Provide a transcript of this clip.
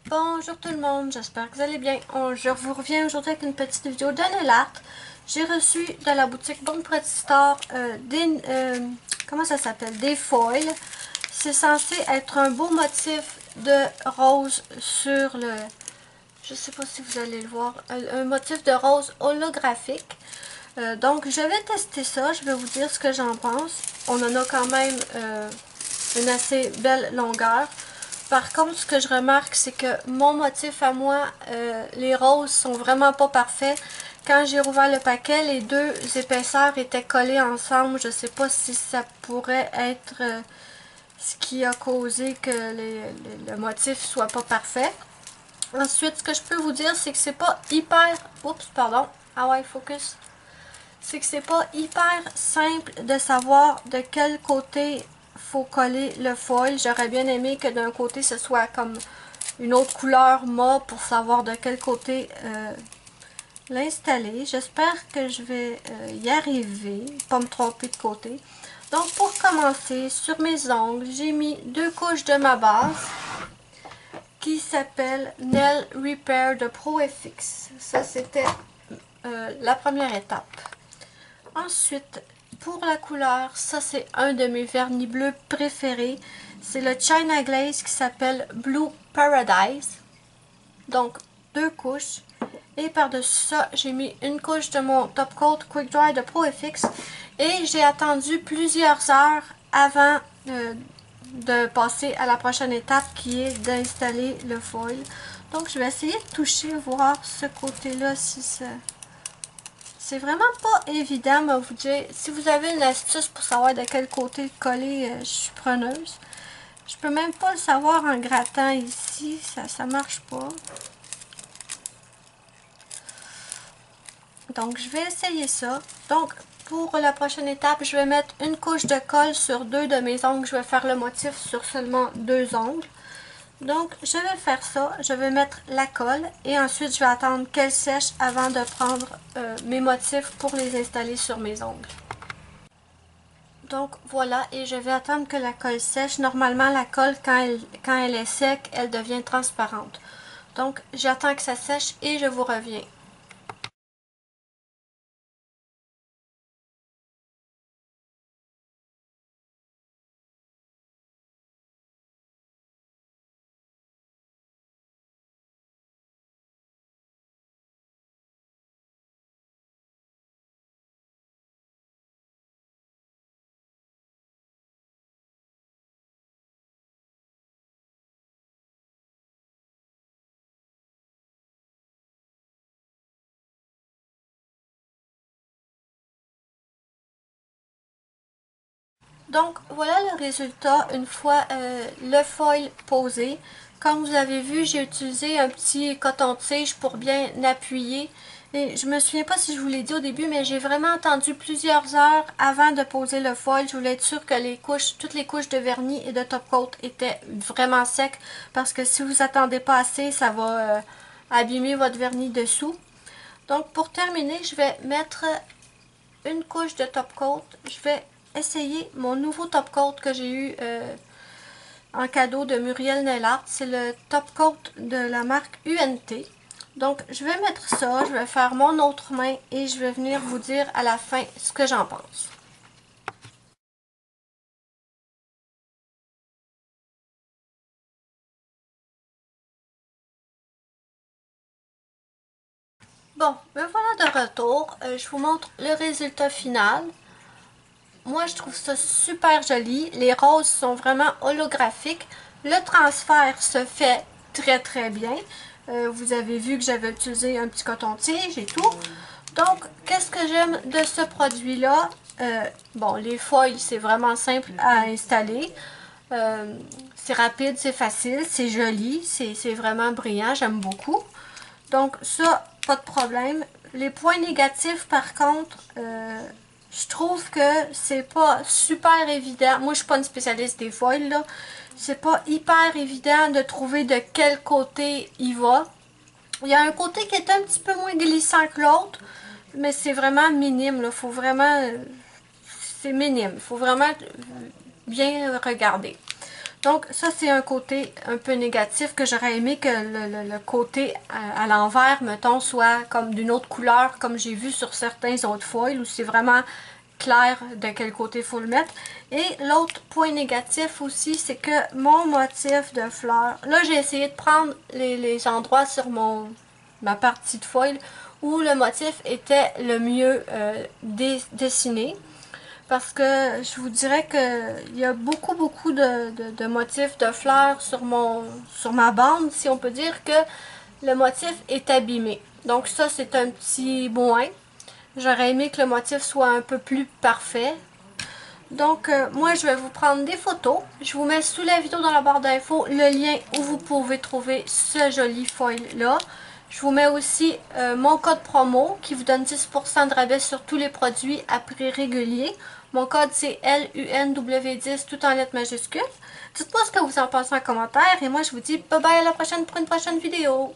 Bonjour tout le monde, j'espère que vous allez bien. Je vous reviens aujourd'hui avec une petite vidéo de nail art. J'ai reçu de la boutique Bon Petit Store comment ça s'appelle? Des foils. C'est censé être un beau motif de rose sur le... Je sais pas si vous allez le voir. Un motif de rose holographique. Donc je vais tester ça, je vais vous dire ce que j'en pense. On en a quand même une assez belle longueur. Par contre, ce que je remarque, c'est que mon motif à moi, les roses sont vraiment pas parfaits. Quand j'ai rouvert le paquet, les deux épaisseurs étaient collées ensemble. Je sais pas si ça pourrait être ce qui a causé que le motif soit pas parfait. Ensuite, ce que je peux vous dire, c'est que c'est pas hyper... Oups, pardon. Ah ouais, focus. C'est que c'est pas hyper simple de savoir de quel côté faut coller le foil. J'aurais bien aimé que d'un côté ce soit comme une autre couleur mat pour savoir de quel côté l'installer. J'espère que je vais y arriver, pas me tromper de côté. Donc pour commencer, sur mes ongles, j'ai mis 2 couches de ma base qui s'appelle Nail Repair de ProFX. Ça c'était la première étape. Ensuite, pour la couleur, ça c'est un de mes vernis bleus préférés. C'est le China Glaze qui s'appelle Blue Paradise. Donc, 2 couches. Et par-dessus ça, j'ai mis une couche de mon Top Coat Quick Dry de ProFX. Et j'ai attendu plusieurs heures avant de passer à la prochaine étape qui est d'installer le foil. Donc, je vais essayer de toucher, voir ce côté-là si ça... C'est vraiment pas évident, mais vous dire. Si vous avez une astuce pour savoir de quel côté coller, je suis preneuse. Je peux même pas le savoir en grattant ici, ça marche pas. Donc je vais essayer ça. Donc pour la prochaine étape, je vais mettre une couche de colle sur 2 de mes ongles. Je vais faire le motif sur seulement 2 ongles. Donc, je vais faire ça. Je vais mettre la colle et ensuite, je vais attendre qu'elle sèche avant de prendre mes motifs pour les installer sur mes ongles. Donc, voilà. Et je vais attendre que la colle sèche. Normalement, la colle, quand elle est sec, elle devient transparente. Donc, j'attends que ça sèche et je vous reviens. Donc, voilà le résultat une fois le foil posé. Comme vous avez vu, j'ai utilisé un petit coton-tige pour bien appuyer. Et je me souviens pas si je vous l'ai dit au début, mais j'ai vraiment attendu plusieurs heures avant de poser le foil. Je voulais être sûre que les couches, toutes les couches de vernis et de top coat étaient vraiment secs. Parce que si vous attendez pas assez, ça va abîmer votre vernis dessous. Donc, pour terminer, je vais mettre une couche de top coat. Je vais essayer mon nouveau top coat que j'ai eu en cadeau de Muriel Nail Art. C'est le top coat de la marque UNT. Donc, je vais mettre ça, je vais faire mon autre main et je vais venir vous dire à la fin ce que j'en pense. Bon, me voilà de retour. Je vous montre le résultat final. Moi, je trouve ça super joli. Les roses sont vraiment holographiques. Le transfert se fait très très bien. Vous avez vu que j'avais utilisé un petit coton-tige et tout. Donc, qu'est-ce que j'aime de ce produit-là? Bon, les foils, c'est vraiment simple à installer. C'est rapide, c'est facile, c'est joli, c'est vraiment brillant, j'aime beaucoup. Donc, ça, pas de problème. Les points négatifs, par contre, je trouve que c'est pas super évident. Moi, je suis pas une spécialiste des foils, là. C'est pas hyper évident de trouver de quel côté il va. Il y a un côté qui est un petit peu moins glissant que l'autre, mais c'est vraiment minime, là. Faut vraiment... c'est minime. Faut vraiment bien regarder. Donc ça c'est un côté un peu négatif que j'aurais aimé que le côté à l'envers, mettons, soit comme d'une autre couleur comme j'ai vu sur certains autres foils où c'est vraiment clair de quel côté il faut le mettre. Et l'autre point négatif aussi, c'est que mon motif de fleurs, là j'ai essayé de prendre les endroits sur ma partie de foil où le motif était le mieux dessiné. Parce que je vous dirais qu'il y a beaucoup de motifs de fleurs sur ma bande, si on peut dire que le motif est abîmé. Donc ça, c'est un petit moins. J'aurais aimé que le motif soit un peu plus parfait. Donc moi, je vais vous prendre des photos. Je vous mets sous la vidéo dans la barre d'infos le lien où vous pouvez trouver ce joli foil-là. Je vous mets aussi mon code promo qui vous donne 10% de rabais sur tous les produits à prix régulier. Mon code c'est LUNW10 tout en lettres majuscules. Dites-moi ce que vous en pensez en commentaire et moi je vous dis bye bye à la prochaine pour une prochaine vidéo.